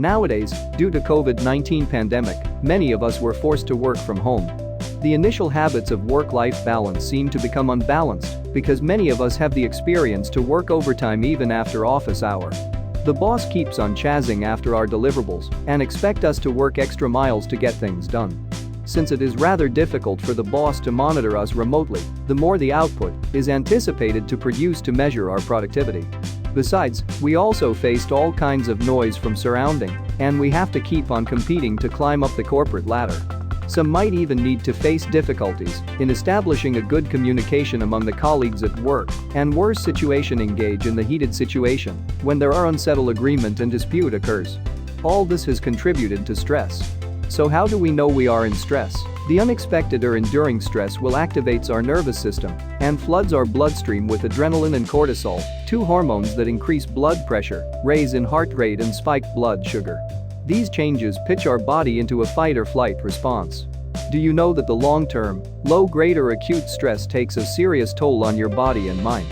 Nowadays, due to COVID-19 pandemic, many of us were forced to work from home. The initial habits of work-life balance seem to become unbalanced because many of us have the experience to work overtime even after office hour. The boss keeps on chazzing after our deliverables and expect us to work extra miles to get things done. Since it is rather difficult for the boss to monitor us remotely, the more the output is anticipated to produce to measure our productivity. Besides, we also faced all kinds of noise from surrounding, and we have to keep on competing to climb up the corporate ladder. Some might even need to face difficulties in establishing a good communication among the colleagues at work, and worse situation engage in the heated situation when there are unsettled agreement and dispute occurs. All this has contributed to stress. So how do we know we are in stress? The unexpected or enduring stress will activates our nervous system and floods our bloodstream with adrenaline and cortisol, two hormones that increase blood pressure, raise in heart rate and spike blood sugar. These changes pitch our body into a fight or flight response. Do you know that the long-term, low-grade or acute stress takes a serious toll on your body and mind?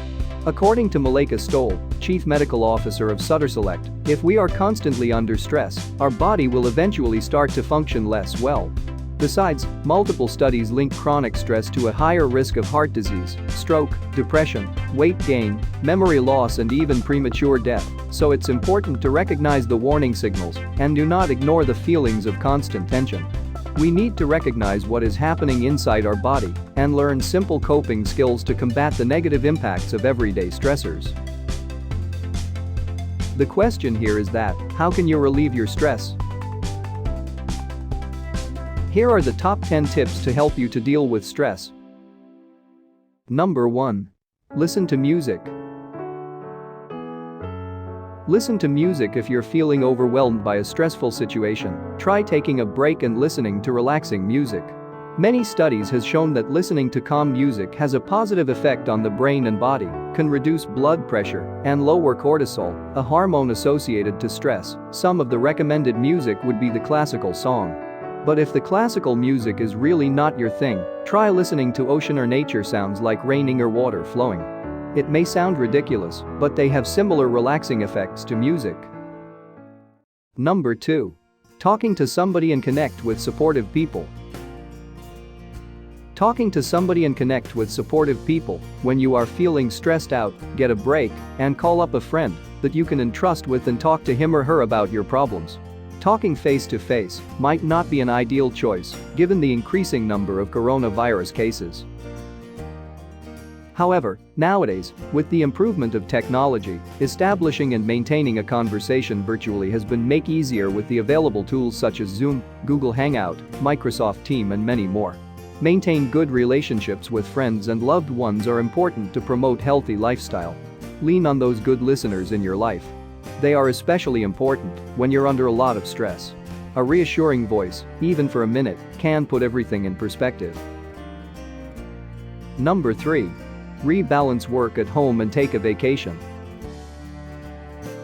According to Malika Stoll, Chief Medical Officer of Sutter Select, if we are constantly under stress, our body will eventually start to function less well. Besides, multiple studies link chronic stress to a higher risk of heart disease, stroke, depression, weight gain, memory loss and even premature death, so it's important to recognize the warning signals and do not ignore the feelings of constant tension. We need to recognize what is happening inside our body and learn simple coping skills to combat the negative impacts of everyday stressors. The question here is that, how can you relieve your stress? Here are the top 10 tips to help you to deal with stress. Number 1. Listen to music. Listen to music if you're feeling overwhelmed by a stressful situation. Try taking a break and listening to relaxing music. Many studies has shown that listening to calm music has a positive effect on the brain and body, can reduce blood pressure, and lower cortisol, a hormone associated to stress. Some of the recommended music would be the classical song. But if the classical music is really not your thing, try listening to ocean or nature sounds like raining or water flowing. It may sound ridiculous, but they have similar relaxing effects to music. Number 2. Talking to somebody and connect with supportive people. Talking to somebody and connect with supportive people. When you are feeling stressed out, get a break and call up a friend that you can entrust with and talk to him or her about your problems. Talking face-to-face might not be an ideal choice, given the increasing number of coronavirus cases. However, nowadays, with the improvement of technology, establishing and maintaining a conversation virtually has been made easier with the available tools such as Zoom, Google Hangout, Microsoft Teams and many more. Maintain good relationships with friends and loved ones are important to promote healthy lifestyle. Lean on those good listeners in your life. They are especially important when you're under a lot of stress. A reassuring voice, even for a minute, can put everything in perspective. Number 3. Rebalance work at home and take a vacation.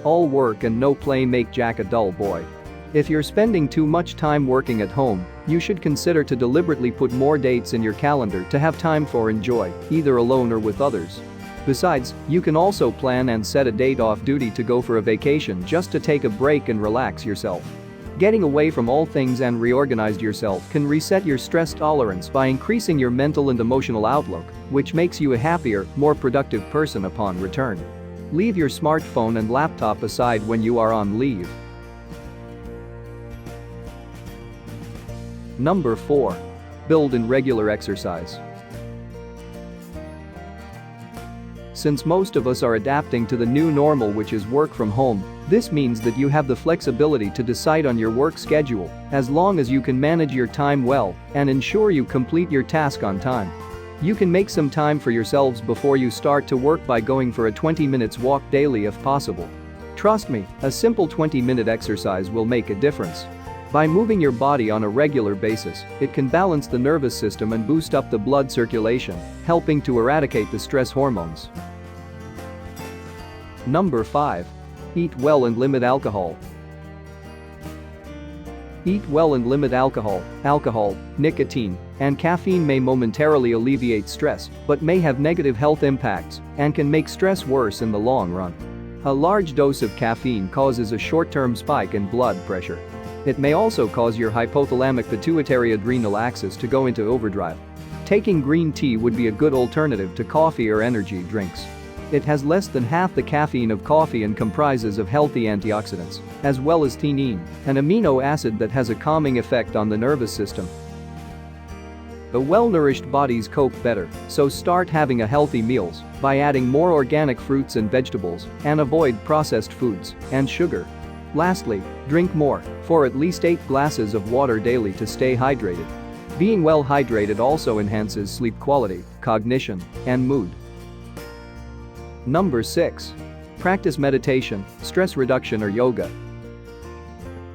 All work and no play make Jack a dull boy. If you're spending too much time working at home, you should consider to deliberately put more dates in your calendar to have time for enjoy, either alone or with others. Besides, you can also plan and set a date off duty to go for a vacation just to take a break and relax yourself. Getting away from all things and reorganize yourself can reset your stress tolerance by increasing your mental and emotional outlook, which makes you a happier, more productive person upon return. Leave your smartphone and laptop aside when you are on leave. Number 4. Build in regular exercise. Since most of us are adapting to the new normal, which is work from home, this means that you have the flexibility to decide on your work schedule, as long as you can manage your time well and ensure you complete your task on time. You can make some time for yourselves before you start to work by going for a 20 minutes walk daily if possible. Trust me, a simple 20-minute exercise will make a difference. By moving your body on a regular basis, it can balance the nervous system and boost up the blood circulation, helping to eradicate the stress hormones. Number 5. Eat well and limit alcohol. Eat well and limit alcohol. Alcohol, nicotine, and caffeine may momentarily alleviate stress, but may have negative health impacts and can make stress worse in the long run. A large dose of caffeine causes a short-term spike in blood pressure. It may also cause your hypothalamic pituitary adrenal axis to go into overdrive. Taking green tea would be a good alternative to coffee or energy drinks. It has less than half the caffeine of coffee and comprises of healthy antioxidants, as well as theanine, an amino acid that has a calming effect on the nervous system. The well-nourished bodies cope better, so start having healthy meals by adding more organic fruits and vegetables and avoid processed foods and sugar. Lastly, drink more, for at least 8 glasses of water daily to stay hydrated. Being well hydrated also enhances sleep quality, cognition, and mood. Number 6. Practice meditation, stress reduction or yoga.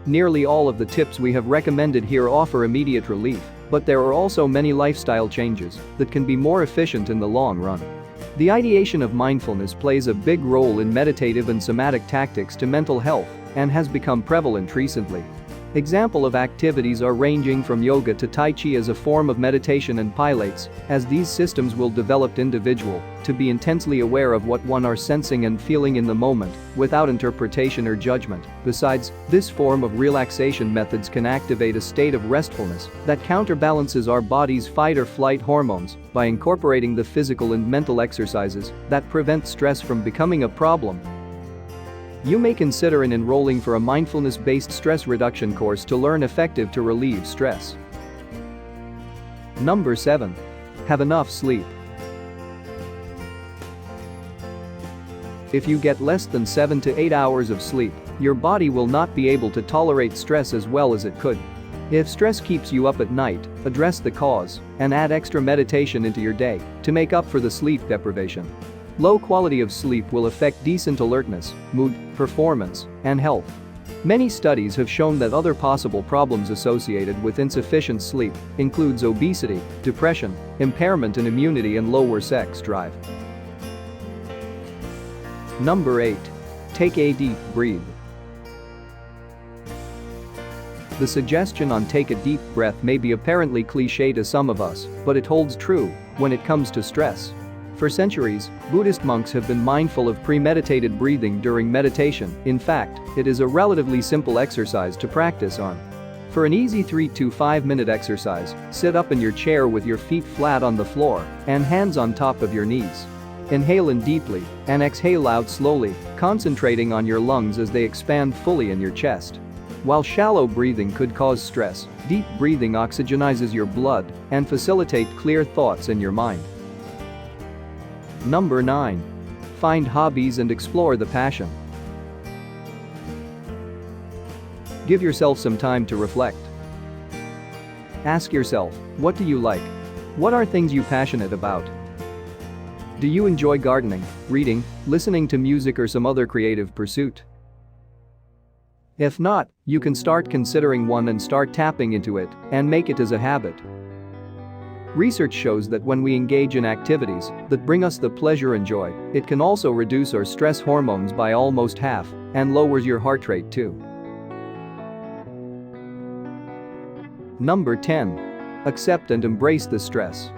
Nearly all of the tips we have recommended here offer immediate relief, but there are also many lifestyle changes that can be more efficient in the long run. The ideation of mindfulness plays a big role in meditative and somatic tactics to mental health and has become prevalent recently. Example of activities are ranging from yoga to tai chi as a form of meditation and pilates, as these systems will develop individual to be intensely aware of what one are sensing and feeling in the moment, without interpretation or judgment. Besides, this form of relaxation methods can activate a state of restfulness that counterbalances our body's fight or flight hormones by incorporating the physical and mental exercises that prevent stress from becoming a problem. You may consider enrolling for a mindfulness-based stress reduction course to learn effective to relieve stress. Number 7. Have enough sleep. If you get less than 7 to 8 hours of sleep, your body will not be able to tolerate stress as well as it could. If stress keeps you up at night, address the cause and add extra meditation into your day to make up for the sleep deprivation. Low quality of sleep will affect decent alertness, mood, performance, and health. Many studies have shown that other possible problems associated with insufficient sleep includes obesity, depression, impairment in immunity and lower sex drive. Number 8. Take a deep breath. The suggestion on take a deep breath may be apparently cliché to some of us, but it holds true when it comes to stress. For centuries, Buddhist monks have been mindful of premeditated breathing during meditation. In fact, it is a relatively simple exercise to practice on. For an easy 3 to 5 minute exercise, sit up in your chair with your feet flat on the floor and hands on top of your knees. Inhale in deeply and exhale out slowly, concentrating on your lungs as they expand fully in your chest. While shallow breathing could cause stress, deep breathing oxygenizes your blood and facilitates clear thoughts in your mind. Number 9. Find hobbies and explore the passion. Give yourself some time to reflect. Ask yourself, what do you like? What are things you're passionate about? Do you enjoy gardening, reading, listening to music or some other creative pursuit? If not, you can start considering one and start tapping into it and make it as a habit. Research shows that when we engage in activities that bring us the pleasure and joy, it can also reduce our stress hormones by almost half and lowers your heart rate too. Number 10. Accept and embrace the stress.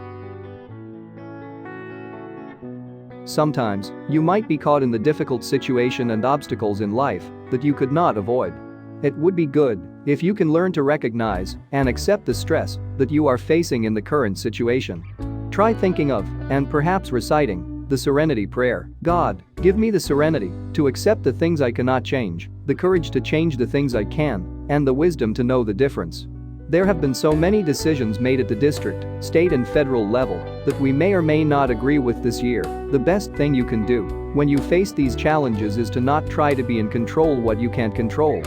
Sometimes, you might be caught in the difficult situation and obstacles in life that you could not avoid. It would be good if you can learn to recognize and accept the stress that you are facing in the current situation. Try thinking of, and perhaps reciting, the Serenity Prayer. God, give me the serenity to accept the things I cannot change, the courage to change the things I can, and the wisdom to know the difference. There have been so many decisions made at the district, state and federal level that we may or may not agree with this year. The best thing you can do when you face these challenges is to not try to be in control what you can't control.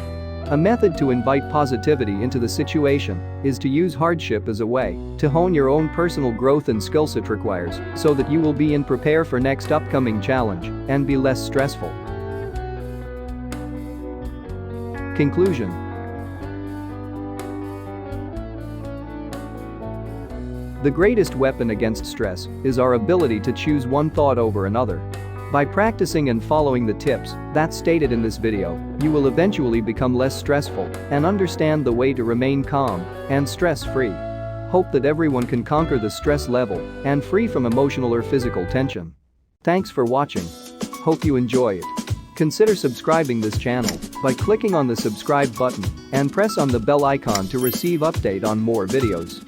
A method to invite positivity into the situation is to use hardship as a way to hone your own personal growth and skills it requires so that you will be in prepare for next upcoming challenge and be less stressful. Conclusion. The greatest weapon against stress is our ability to choose one thought over another. By practicing and following the tips that's stated in this video, you will eventually become less stressful and understand the way to remain calm and stress-free. Hope that everyone can conquer the stress level and free from emotional or physical tension. Thanks for watching. Hope you enjoy it. Consider subscribing this channel by clicking on the subscribe button and press on the bell icon to receive update on more videos.